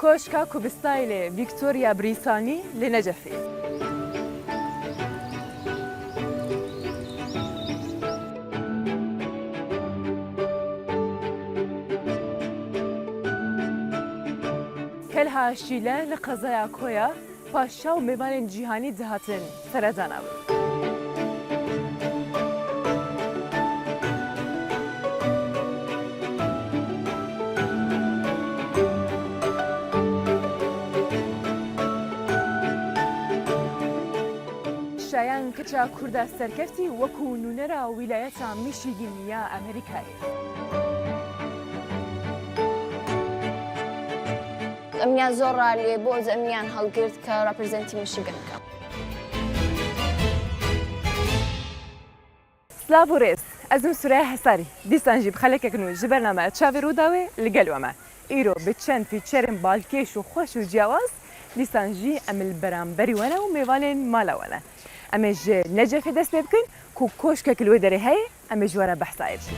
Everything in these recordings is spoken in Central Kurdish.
كوشكا بستايل فيكتوريا بريساني لنجفي. كلها شيلة لقضايا كويا باشا وميبان جيهاني دهاتن سردانا. شایان کچا کرد سرکفتی وکو نونرا ولایت میشیگین یا امریکایی. ئەمیان زۆر ڕالیێ بۆ ئەمیان هەڵگرت کە ڕەپرزەنتی میشیگەنەکە. سلااو ڕێز ئەزم سورای هەساری دیسانجی بخەلەکەکن و ji بەرنامە چاوی ڕووداوێ لەگەل وەمە ئیرۆ bi çend fîçerên balkêş û xweş û ciyawaz dîsan jî em li beramberî we ne û mêvanên mala we ne. Em ê ji Necefê dest pê bikin ku koşkek li wê derê heye em ê ji we re behsayê bikin.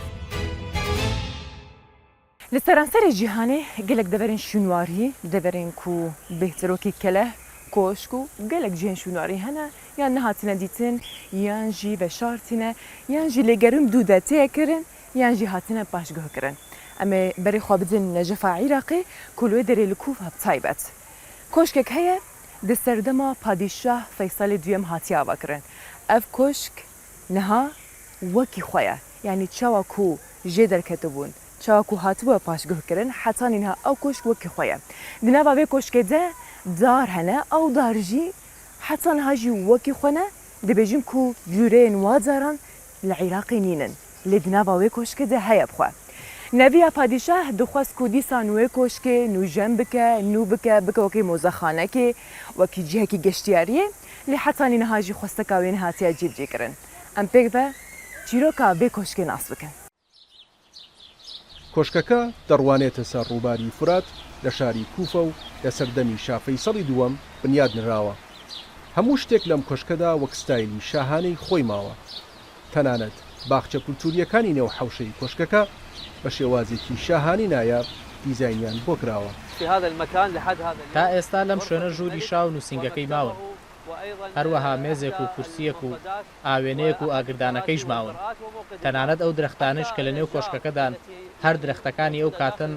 Li seranserê cîhanê gelek deverên şûnwarî deverên ku bêhtirokî keleh koşk û gelek cihên şûnwarî hene yan nehatine dîtin yan jî veşartîne yan jî lêgerim dû de tê kirin yan jî hatine paşguh kirin. Em ê berê xwe bidin Necefa Îraqê ku li wê derê li kûv heb taybet. Koşkek heye di serdema Padîşah Feysalê duyem hatiye ava kirin. Ev koşk niha wekî xwe ye yanî çawa ku jê derketibûn çawa ku hatibûye paşguh kirin heta niha ew koşk wekî xwe ye. Di nava vê koşkê de dar hene ew dar jî heta niha jî wekî xwe ne dibêjin ku cûreyên wazaran li Îraqê nînin lê di nava wê koşkê de heye bixwe. Neviya Padîşah dixwest ku dîsan wê koşkê nûjem bike, nû bike, bike wekî mozexanekê, wekî cihekî geştiyariyê, lê heta niha jî xwesteka wê hatiye cîvcî kirin. Em pêk ve çîroka vê koşkê nas bikin. کۆشکەکە دەڕوانێتە سەر ڕووباری فورات لە شاری کوفە و لە سەردەمی شا فەیسەڵی دووەم بنیاد نراوە. هەموو شتێک لەم کۆشکەدا وەک ستایلی شاهانەی خۆی ماوە. تەنانەت باخچە کولتوریەکانی نێو حەوشەی کۆشکەکە بە شێوازێکی شاهانی نایاب دیزاینیان بۆ کراوە. تا ئێستا لەم شوێنە ژووری شا و نووسنگەکەی ماون. هەروەها مێزێک و کورسیەک و ئاوێنەیەک و ئاگردانەکەیش ماون. تەنانەت ئەو درەختانش کە لە نێو کۆشکەکەدان هەر درەختەکانی ئەو کاتن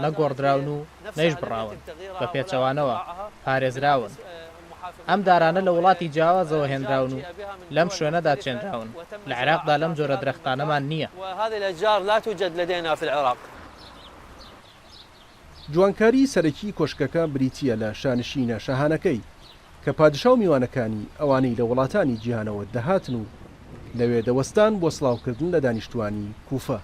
نەگۆڕدراون و نەیش بڕاون بە پێچەوانەوە پارێزراون. ئەم دارانە لە وڵاتی جیاوازەوە هێنراون و لەم شوێنەدا چێنراون. لە عێراقدا لەم جۆرە درەختانەمان نییە. جوانکاری سەرەکی کۆشکەکە بریتیە لە شانشینە شەهانەکەی کە پادشا و میوانەکانی ئەوانەی لە وڵاتانی جیهانەوە دەهاتن و لەوێ دەوەستان بۆ سڵاوکردن لە دانیشتوانی کوفە.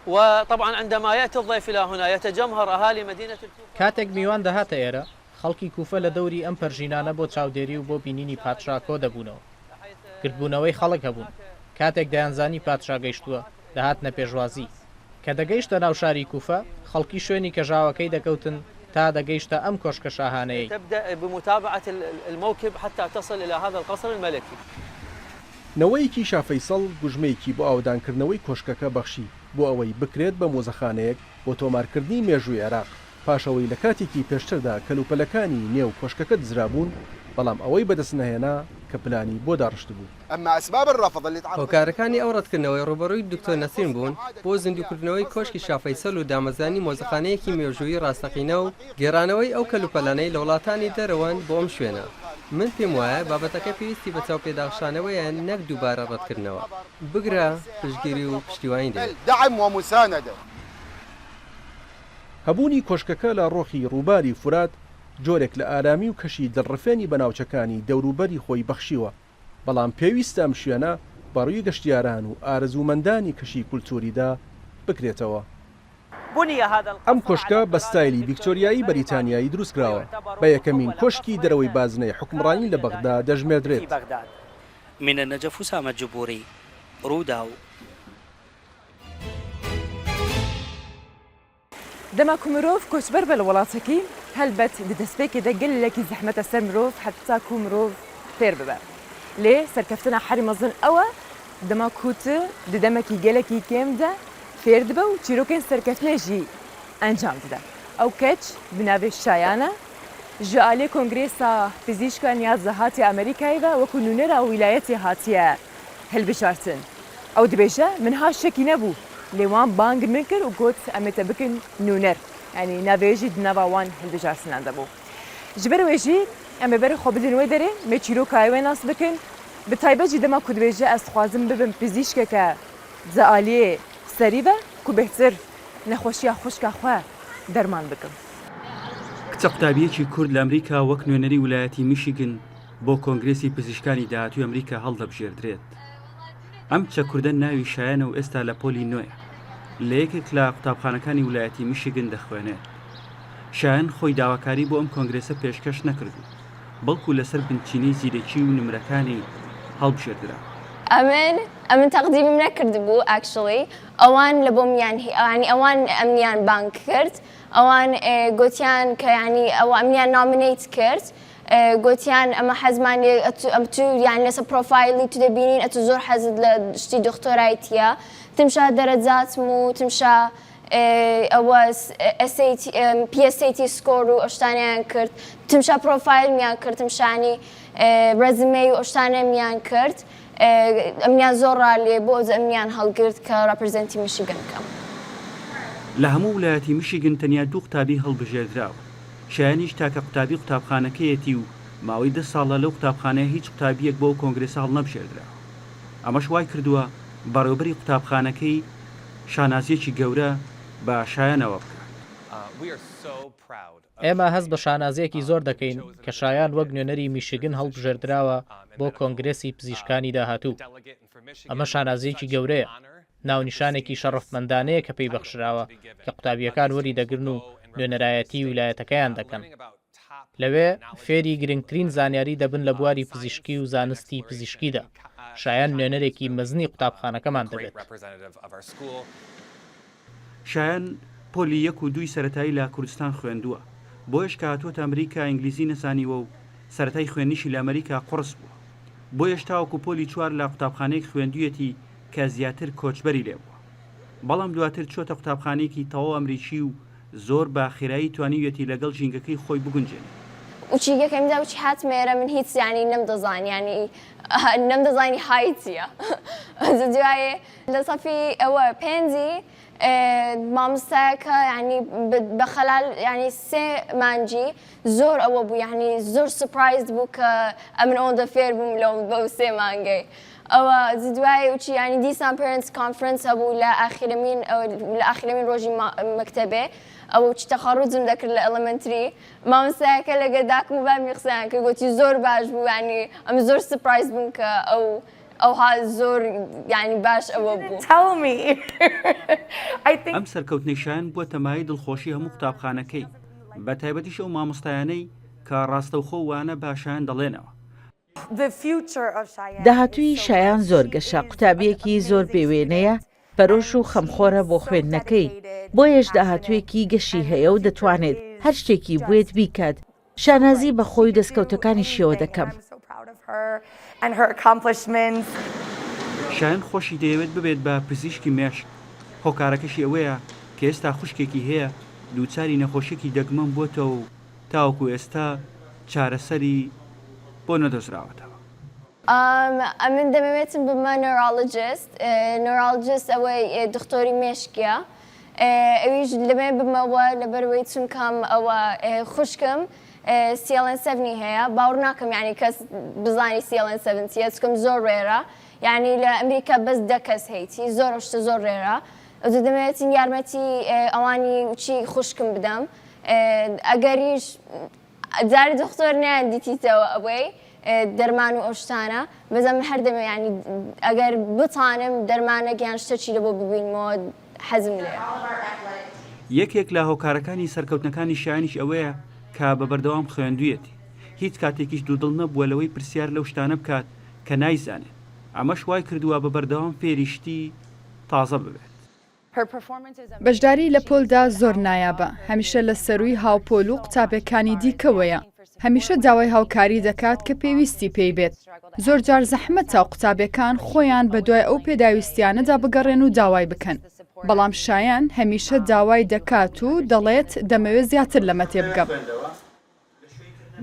وطبعا عندما يأتي الضيف إلى هنا يتجمهر أهالي مدينة الكوفة. کاتێک میوان دەهاتە ئێرە خەڵکی کوفە لە دەوری ئەم پەرژینانە بۆ چاودێری و بۆ بینینی پادشا کۆ دەبوونەوە. گرتبوونەوەی خەڵک هەبوون. کاتێک دەیانزانی پادشا گەیشتووە دەهاتنە پێشوازی. کە دەگەیشتە ناو شاری کوفە خەڵکی شوێنی کەژاوەکەی دەکەوتن تا دەگەیشتە ئەم کۆشکە شاهانەیە. تبدأ بمتابعة الموكب حتى تصل إلى هذا القصر الملكي. نەوەیەکی شا فەیسەڵ گوژمەیەکی بۆ ئاودانکردنەوەی کۆشکەکە بەخشی بۆ ئەوەی بکرێت بە مۆزەخانەیەک بۆ تۆمارکردنی مێژووی عێراق پاشەوەی لە کاتێکی پێشتردا کەلوپەلەکانی نێو کۆشکەکە دزرابوون بەڵام ئەوەی بەدەست نەهێنا کە پلانی بۆ داڕشت بوو. هۆکارەکانی ئەو ڕەتکردنەوەی ڕوبەڕووی دکتۆر نەسرین بوون بۆ زیندووکردنەوەی کۆشکی شا فەیسەڵ و دامەزانی مۆزەخانەیەکی مێژووی ڕاستەقینە و گێڕانەوەی ئەو کەلوپەلانەی لە وڵاتانی دەرەوەن بۆ ئەم شوێنە. من پێم وایە بابەتەکە پێویستی بە چاوپێداخشانەوەیان نەک دووبارە ڕەتکردنەوە. بگرە پشتگیری و پشتیوانی دێت. هەبوونی کۆشکەکە لە ڕۆخی ڕووباری فورات جۆرێک لە ئارامی و کەشی دڵڕفێنی بەناوچەکانی دەوروبەری خۆی بەخشیوە بەڵام پێویستە ئەم شوێنە بەڕووی گەشتیاران و ئارەزوومەندانی کەشی کولتوریدا بکرێتەوە. ئەم کۆشکە بە ستایلی ڤیکتۆریایی بەریتانیایی دروستکراوە بە یەکەمین کۆشکی دەرەوەی بازنەی حکومڕانی لە بەغدا دەژمێردرێت. من النجف أسامة الجبوري روداو. دەما ku mirov koçber be li welatekî helbet di destpêkê de gelekî zehmeta ser mirov heta ku mirov fêr bibe. Lê serkeftina herî mezin ew e dema ku tu di demekî gelekî kêm de fêr dibe û çîrokên serkeftinê jî encam dide. ئەو کەچ بناوێ شایانە ji alê Kongresa Fizîşka Niyaz hatiye Amerîkayê ve wekû nûnera wîlayetê hatiye hilbijartin. Ew dibêje min ha şekî nebû lê wan bang min kir û got em ê te bikin nûner. Yanî navê jî di nava wan hilbijartinan de bû. Ji ber wê jî em ê berê xwe bidin wê derê mê çîrokayê wê nas bikin. Bi taybet jî dema ku dibêje ez dixwazim bibim fizîşkeke di aliyê serî ve ku bêhtir nexweşiya xwişka xwe derman bikim. کچە قوتابیەکی کورد لە ئەمریکا وەک نوێنەری ویلایەتی میشیگن بۆ کۆنگرێسی پزیشکانی داهاتووی ئەمریکا هەڵدەبژێردرێت. ئەم کچە کوردە ناوی شایانە و ئێستا لە پۆلی نوێە لە یەکێک لە قوتابخانەکانی ویلایەتی میشیگن دەخوێنێت. شایان خۆی داواکاری بۆ ئەم کۆنگرێسە پێشکەش نەکردو بەڵکو لەسەر بنچینەی زیرەکی و نمرەکانی هەڵبژێردرا. ئەمن تەقدیمم نەکردبوو actually ئەوان لە بۆ میان ینی ئەوان ئەمیان بانک کرد ئەوان گوتیان کە ینی ئەوە ئەمیان نامنیت کرد گوتیان ئەمە حەزمانی تو یان لەسەر پرۆفایلی تو دەبینین ئەتو زۆر حەزت لە شتی دکتۆرایتیە تمشا دەرەجاتم و تمشا ئەوە PSAT سکۆر و ئەشتانیان کرد تمشا پرۆفایلمیان کرد تمشانی ڕزمەی و ئەشتانەمیان کرد ئەمیان زۆر ڕالێ بۆ ئەمیان هەڵگرت کە ڕەپرزەنتی میشیگن بکەم. لە هەموو ویلایەتی میشیگن تەنیا 2 قوتابی هەڵبژێردراوە. شایانیش تاکە قوتابی قوتابخانەکەیەتی و ماوەی 10 ساڵە لەو قوتابخانەیە هیچ قوتابیەک بۆ کۆنگرێسە هەڵنەبژێردرا. ئەمەش وای کردووە بەڕێوەبەری قوتابخانەکەی شانازیەکی گەورە بە شایانەوە بکات. ئێمە هەست بە شانازیەکی زۆر دەکەین کە شایان وەک نوێنەری میشیگن هەڵبژێردراوە بۆ کۆنگرێسی پزیشکانی داهاتوو. ئەمە شانازیەکی گەورەیە ناونیشانێکی شەڕفمەندانەیە کە پێی بەخشراوە کە قوتابیەکان وەری دەگرن و نوێنەرایەتی ویلایەتەکەیان دەکەن. لەوێ فێری گرنگترین زانیاری دەبن لە بواری پزیشکی و زانستی پزیشکیدا. شایان نوێنەرێکی مەزنی قوتابخانەکەمان دەبێت. شایان پۆلی 1 و 2 سەرەتایی لە کوردستان خوێندووە بۆیش کە هاتووەتە ئەمریکا ئینگلیزی نەزانیوە و سەرەتای خوێندنیشی لە ئەمریکا قورس بووە بۆ هێشتاوەکو پۆلی 4 لە قوتابخانەیەک خوێندوویەتی کە زیاتر کۆچبەری لێبووە بەڵام دواتر چۆتە قوتابخانەیەکی تەواو ئەمریکی و زۆر بە خێرایی توانیویەتی لەگەڵ ژینگەکەی خۆی بگونجێنێت. وچیگەکەمدا وچی هاتمێرە من هیچ ینی نەمدەزان ینی نەمدەزانی هایتیە دوایێ لە سەفی ئەوە پێنجی مامۆستایەکە ینی بەخەلال ینی 3 مانجی زۆر ئەوە بوو ینی زۆر سپرایز بوو کە ئەمن ئەوەندە فێر بووم لەو بەو 3 مانگەی ئەوە دوایێ وچی ینی دیسان پەرنتس کانفرنس هەبوو لە ئاخرەمین ڕۆژی مەکتەبێ ئەوە چ تەخەڕوجم دەکرد لە ئەلەمەنتری مامۆستایەکە لەگە داکم و بامی قسەیان کرد گوتی زۆر باش بوو ینی ئەم زۆر سپرایز بووم کە ئەوها زۆر ینی باش ئەوە بوو. ئەم سەرکەوتنەی شایان بووە تەمای دڵخۆشی هەموو قوتابخانەکەی بە تایبەتیش ئەو مامۆستایانەی کە ڕاستەوخۆ وانە باشیان دەڵێنەوە. داهاتووی شایان زۆر گەشە قوتابیەکی زۆر بێوێنەیە بەرۆژ و خەمخۆرە بۆ خوێندنەکەی بۆیەش داهاتوویەکی گەشی هەیە و دەتوانێت هەر شتێکی بێت بیکات. شانازی بە خۆی دەستکەوتەکانی شێوە دەکەم. شایان خۆشی دەیەوێت ببێت بە پزیشکی مێشک هۆکارەکەشی ئەوەیە کە ئێستا خوشکێکی هەیە دووچاری نەخۆشیێکی دەگمەن بۆتەوە و تاوەکو ئێستا چارەسەری بۆ نەدۆزراوەتەوە. ئەمن دەمەوێتم بمە نۆرۆلۆجیست ئەوەی دکتۆری مێشکیە ئەویش لەمێ بمەوە لەبەرەوەی چونکەم ئەوە خوشکم CLN7 هەیە باوەڕ ناکەم یعنی کەس بزانی CLN7 چیە چکەم زۆر ڕێرە یعنی لە ئەمریکا بەس 10 کەس هەیەی زۆر شتە زۆر ڕێرە دەمەوێتین یارمەتی ئەوانی وچی خوشکم بدەم ئەگەریش جاری دکتۆر نیان دیتیتەوە ئەوەی دەرمان و ئەوشتانە بەزە من هەر دەمە ینی ئەگەر بتانم دەرمانە گیان شتەچی لە بۆ ببینمەوە حەزم لێ. یەکێک لە هۆکارەکانی سەرکەوتنەکانی شایانیش ئەوەیە کە بە بەردەوام خوێندوویەتی هیچ کاتێکیش دوودڵ نەبووە لەوەی پرسیار لەو شتانە بکات کە نایزانێت ئەمەش وای کردووە بە بەردەوام فێریشتی تازە ببێت. بەشداری لە پۆلدا زۆر نایابە هەمیشە لە سەرووی هاوپۆل و قوتابەکانی دیکەوەیە هەمیشە داوای هاوکاری دەکات کە پێویستی پێی بێت زۆر جار زەحمەتە قوتابەکان خۆیان بە دوای ئەو پێداویستیانەدا بگەڕێن و داوای بکەن بەڵام شایان هەمیشە داوای دەکات و دەڵێت دەمەوێت زیاتر لەمە تێبگەم.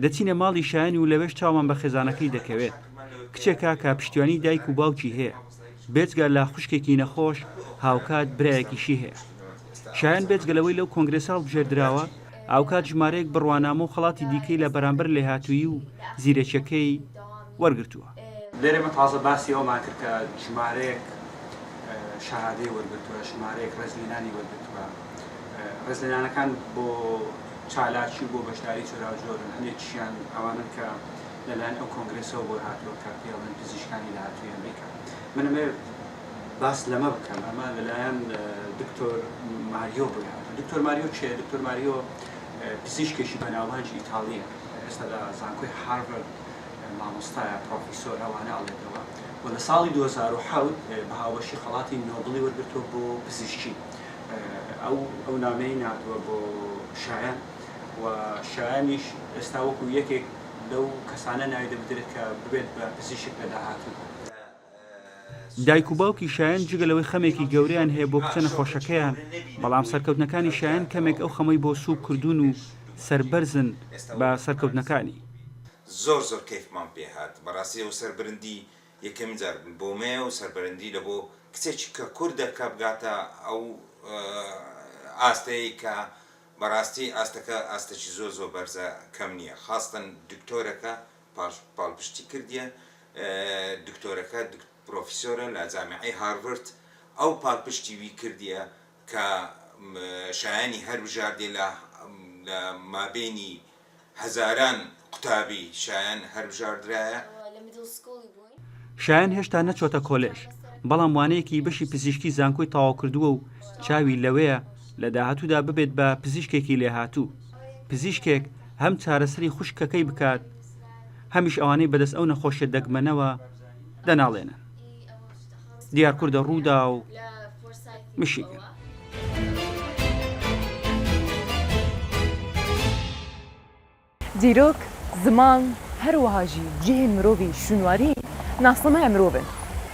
دەچینە ماڵی شایانی و لەوێش چاوان بە خێزانەکەی دەکەوێت. کچێکە کە پشتیوانی دایک و باوکی هەیە، بێجگە لە خوشکێکی نەخۆش هاوکات برایەکیشی هەیە. شایان بێجگەلەوەی لەو کۆنگرێساڵ بژێردراوە، ئاوکات ژمارەیەک بڕوانامە و خەڵاتی دیکەی لە بەرامبەر لێهاتووی و زیرەکیەکەی وەرگرتووە. لێرەمە تازە باسی ئەومان کرد کە ژمارەیەک شەهادەی وەرگرتووە، ژمارەیەک ڕێزلێنانی وەرگرتووە. ڕێزلێنانەکان بۆ چالاکی و بۆ بەشداری جۆراوجۆرن، هەندێکیان ئەوانن کە لەلایەن ئەو کۆنگرێسەوە بۆ هاتووە کە پێڵێن پزیشکانی داهاتووی ئەمریکا. منەمێ باس لەمە بکەم، ئەمە لەلایەن دکتۆر ماریۆ بۆ هاتووە. دکتۆر ماریۆ چێ؟ دکتۆر ماریۆ پزیشکێکی بەناوبانگی ئیتاڵیە، ئێستا لە زانکۆی هارڤارد مامۆستایە، پرۆفیسۆر ئەوانە ئەڵێتەوە. و لە ساڵی 2007 بە هاوبەشی خەڵاتی نۆبڵی وەرگرتووە بۆ پزیشکی. ئەو نامەی ناتووە بۆ شایان و شایانیش ئێستا وەکو یەکێک لەو کەسانە ناوی دەبدرێت کە ببێت بە پزیشک لە داهاتوو. دایک و باوکی شایان جگەلەوەی خەمێکی گەورەیان هەیە بۆ کچە نەخۆشەکەیان، بەڵام سەرکەوتنەکانی شایان کەمێک ئەو خەمەی بۆ سووک کردوون و سەربەرزن بە سەرکەوتنەکانی. زۆر کەیفمان پێهات بەڕاستی ئەو سەربرندی یەکەم جار بۆ مێ و سەربەرندی لە بۆ کچێکی کە کوردە کە بگاتە ئەو ئاستەیە کە بەڕاستی ئاستەکی زۆر بەرزە کەم نییە. خاستن دکتۆرەکە پاڵپشتی کردیە، دکتۆرەکە پرۆفیسۆرە لە جامعەی هارڤارد، ئەو پاڵپشتی وی کردیە کە شایانی هەر بژاردێ لە مابینی هەزاران قوتابی شایان هەر بژاردرایە. شایان هێشتا نەچۆتە کۆلێژ، بەڵام وانەیەکی بەشی پزیشکی زانکۆی تەواو کردووە و چاوی لەوەیە لە داهاتوودا ببێت بە پزیشکێکی لێهاتوو، پزیشکێک هەم چارەسەری خوشکەکەی بکات، هەمیش ئەوانەی بەدەست ئەو نەخۆشیە دەگمەنەوە دەناڵێنن. دیار کوردە ڕوودا و میشیگن. دیرۆک زمان هەروەهاژی جێ مرۆڤی شونواری ناسنامەیە مرۆڤن.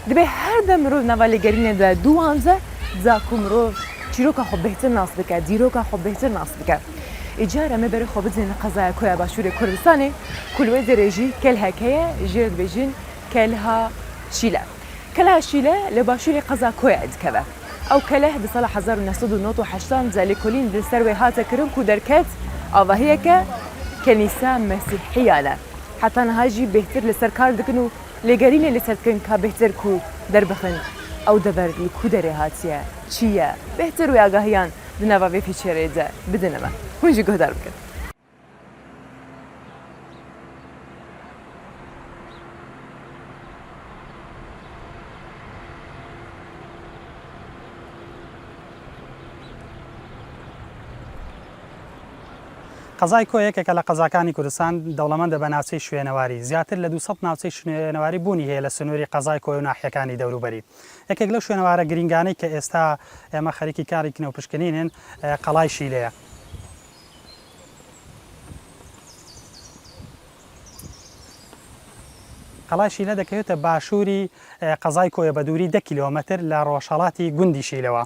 دەبێ هەردە مرۆڤ ناوا لێگەرینێدا دووانزە زاکو مرۆڤ چیرۆکە خۆ بهتر ناس بکە، دیرۆکە خۆ بهتر ناس بکە. ئیجار ئەمە بەرە خۆ بزنە قەزایە کۆیا باشووری کوردستانê کولوێ دەرێژی کەلهەکەیە ژێر دەبێژین کەلها شیلە. کەلها شیلە لە باشووری قەزا کۆیا دکەوە. ئەو کەلە لە ساڵە 1980 زالێکۆلین لەسەر وێ هاتە کردن و دەرکەت ئاڤاهەیەکە کەنیسا مەسیحیانە. حتا نەهاژی بهتر لەسەر کار دکن و لێگەرینێ لەسەر بکەن کا بهتر کو دەربخن ئەو دەبەری کو دەرێ هاتیە چییە بهتر و ئاگاهیان دناوێ پیچێرێدە بدنەوە هونجی گۆدار بکەن. قەزای کۆ یەکێکە لە قەزاکانی کوردستان دەوڵەمەندە بە ناوچەی شوێنەواری، زیاتر لە 200 ناوچەی شوێنەواری بوونی هەیە لە سنووری قەزای کۆی و ناحیەکانی دەوروبەری. یەکێک لەو شوێنەوارە گرنگانەی کە ئێستا ئێمە خەریکی کاری کنەوپشکنینن قەڵای شیلەیە. قەڵای شیلە دەکەوێتە باشووری قەزای کۆیە بە دووری 10 کیلۆمەتر لە ڕۆژهەڵاتی گوندی شیلەوە.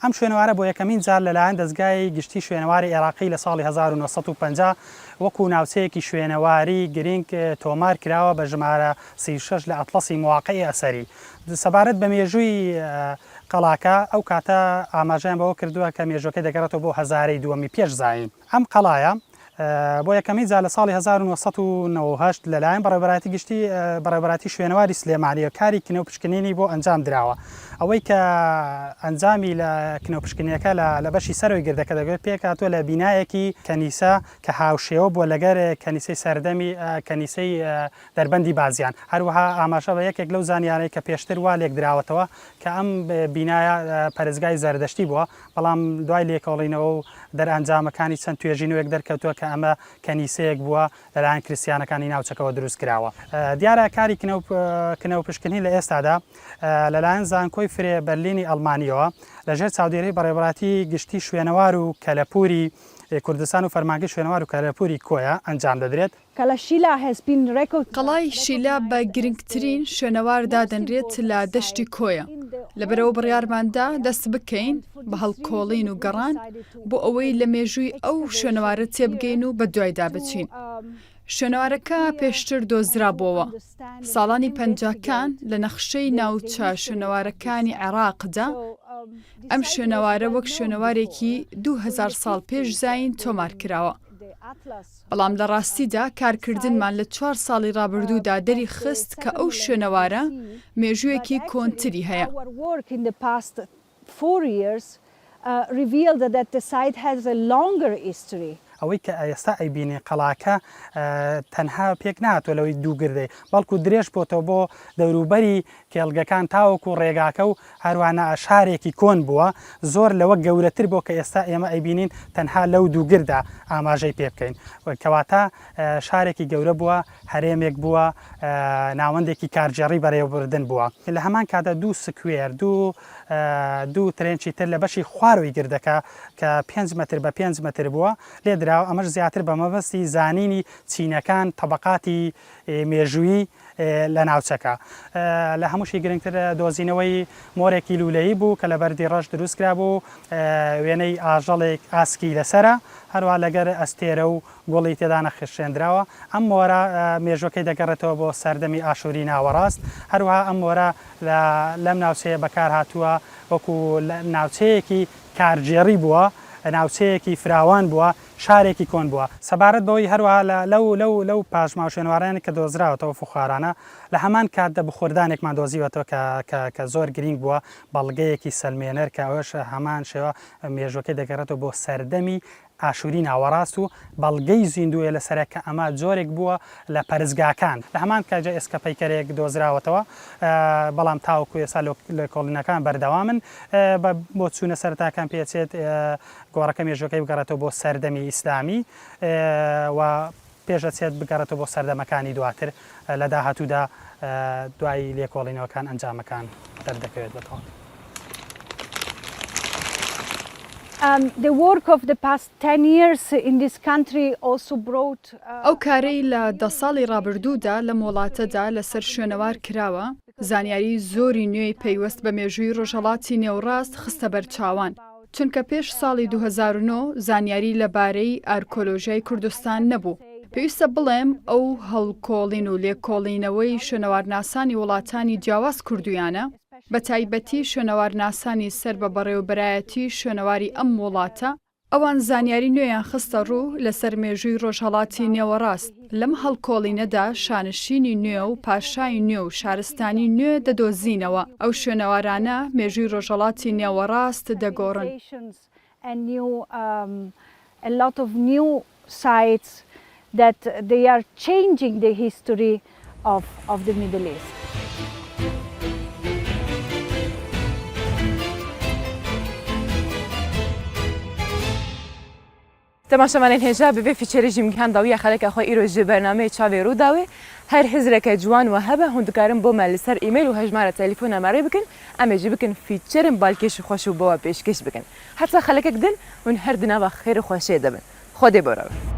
ئەم شوێنەوارە بۆ یەکەمین جار لەلایەن دەستگای گشتی شوێنەواری عێراقی لە ساڵی 1950 وەکو ناوچەیەکی شوێنەواری گرنگ تۆمار کراوە بە ژمارە 36 لە ئەتڵەسی مواقعی ئەسەری. سەبارەت بە مێژووی قەڵاکە ئەو کاتە ئاماژەیان بەوە کردووە کە مێژوەکەی دەگەڕێتەوە بۆ هەزارەی دووەمی پێش زاین. ئەم قەڵایە بۆ یەکەمین جار لە ساڵی 1998 لەلایەن بەڕێوەبەراتی شوێنەواری سلێمانیە کاری کنەوپشکنینی بۆ ئەنجام دراوە. ئەوەی کە ئەنجامی لە کنەوپشکنیەکە لە بەشی سەرەوەی گردەکە دەگوێت پێکاتوە لە بینایەکی کەنیسە کە هاوشێوە بۆ لەگەر کەنیسەی سەردەمی کەنیسەی دەربەندی بازیان. هەروەها ئاماژە بە یەکێک لەو زانیارەی کە پێشتر وا لێک دراوەتەوە کە ئەم بینایە پەرستگای زەردەشتی بووە، بەڵام دوای لێکۆڵینەوە و دەرئەنجامەکانی چەند توێژینەوەک دەرکەوتووە کە ئەمە کەنیسەیەک بووە لەلایەن کریستیانەکانی ناوچەکەەوە دروست کراوە. دیارە کاری کنەوپشکنی لە ئێستادا لەلایەن زانکۆی فرێ بەرلینی ئەڵمانیەوە لەژێر چاودێری بەڕێوەبەراتی گشتی شوێنەوار و کەلەپوری کوردستان و فەرمانگەی شوێنەوار و کەلەپوری کۆیە ئەنجام دەدرێت. قەڵای شیلا بە گرنگترین شوێنەوار دادەنرێت لە دەشتی کۆیە. لەبەرەوە بڕیارماندا دەست بکەین بە هەڵکۆڵین و گەڕان بۆ ئەوەی لە مێژووی ئەو شوێنەوارە تێبگەین و بە دوایدا بچین. شوێنەوارەکە پێشتر دۆزرابەوە. ساڵانی پەنجاکان لە نەخشەی ناوچە شوێنەوارەکانی عێراقدا ئەم شوێنەوارە وەک شوێنەوارێکی 2000 ساڵ پێش زین تۆمار کراوە. بەڵام لە ڕاستیدا کارکردنمان لە 4 ساڵی ڕابردوودا دەری خست کە ئەو شوێنەوارە مێژوویەکی کۆنتری هەیە. ئەوەی کە ئێستا ئەیبینی قەڵاکە تەنها پێک نهاتوە لەوەی دووگردەی بەڵکو درێژ بۆتەوە بۆ دەوروبەری کێڵگەکان تاوەکو ڕێگاکە و هەروانە شارێکی کۆن بووە زۆر لەوە گەورەتر بۆ کە ئێستا ئێمە ئەیبینین تەنها لەو دووگردا ئاماژەی پێ بکەین کەواتە شارێکی گەورە بووە هەرێمێک بووە ناوەندێکی کارجێڕی بەڕێوەبردن بووە لە هەمان کاتە 2 سکوێر دوو ترێنچی تر لە بەشی خواروی گردەکە کە 5 متر بە 5 متر بووە لێ دراوە ئەمەش زیاتر بە مەبەستی زانینی چینەکان تەبقاتی مێژووی لە ناوچەکە لە هەمووشی گرنگتر دۆزینەوەی مۆرێکی لولەیی بوو کە لە بەردی ڕەش دروست کرا بوو وێنەی ئاژەڵێک ئاسکی لەسرە هەروە لەگەر ئەستێرە و گوڵی تێدا نەخشێنراوە ئەم مۆرە مێژوەکەی دەگەڕێتەوە بۆ سەردەمی ئاشووری ناوەڕاست هەروەها ئەم مۆرە لەم ناوچەیە بەکار هاتووە وەکو ناوچەیەکی کارجێڕی بووە ناوچەیەکی فراوان بووە شارێکی کۆن بووە سەبارەت بەوەی هەروەها لەو پاژماو شوێنوارانی کە دۆزراوەتەوە فوخارانە لە هەمان کاتدا بخوردانێکمان دۆزیوەتەوە کە زۆر گرنگ بووە بەڵگەیەکی سەلمێنەر کە ئەوەش هەمان شێوە مێژوەکەی دەگەڕێتەوە بۆ سەردەمی ئاشووری ناوەڕاست و بەڵگەی زیندووە لەسەرە کە ئەمە جۆرێک بووە لە پەرزگاکان لە هەمان کاجە ئێسکە پەیکەرێک دۆزراوەتەوە بەڵام تاوەکو ئێستا لە کۆڵینەکان بەردەوامن بۆ چوونە سەرتاکان پێچێت گۆڕەکە مێژوەکەی بگەڕێتەوە بۆ سەردەمی ئیسلامی و پێشەچێت بگەڕێتەوە بۆ سەردەمەکانی دواتر لە داهاتوودا دوای لێکۆڵینەوەکان ئەنجامەکان دەردەکەوێت بەتەواو. ئەو کارەی لە 10 ساڵی ڕابردوودا لە وڵاتەدا لەسەر شوێنەوار کراوە زانیاری زۆری نوێی پەیوەست بە مێژووی ڕۆژهەڵاتی نێوڕاست خستە بەرچاوان چونکە پێش ساڵی 2009 زانیاری لەبارەی ئارکۆلۆژیای کوردستان نەبوو. پێویستە بڵێم ئەو هەڵکۆڵین و لێکۆڵینەوەی شوێنەوارناسانی وڵاتانی جیاواز کوردویانە بە تایبەتی شوێنەوارناسانی سەر بە بەڕێوەبەرایەتی شوێنەواری ئەم وڵاتە ئەوان زانیاری نوێیان خستە ڕوو لەسەر مێژووی ڕۆژهەڵاتی نێوەڕاست لەم هەڵکۆڵینەدا شانشینی نوێ و پاشای نوێ و شارستانی نوێ دەدۆزینەوە ئەو شوێنەوارانە مێژووی ڕۆژهەڵاتی نێوەڕاست دەگۆڕن. that they are changing the history of the Middle East. تماشامان هێژا ببێ فیچەرێژی میکانداویە خەڵک خۆی ئیرۆژی بەرنامەی چاوێ ڕووداوێ هەر هزرەکە جوان و هەبە هەندکارم بۆ مە لەسەر ئیمەیل و هەژمارە تەلیفۆنە مەڕێ بکەن ئەمێژی بکەن فیچەرم بالکێش خۆش و بۆوە پێشکەش بکەن حتا خەڵکێک دن ون هەر دناوە خێر و خۆشێ دەبن خۆ دێ بۆرەوە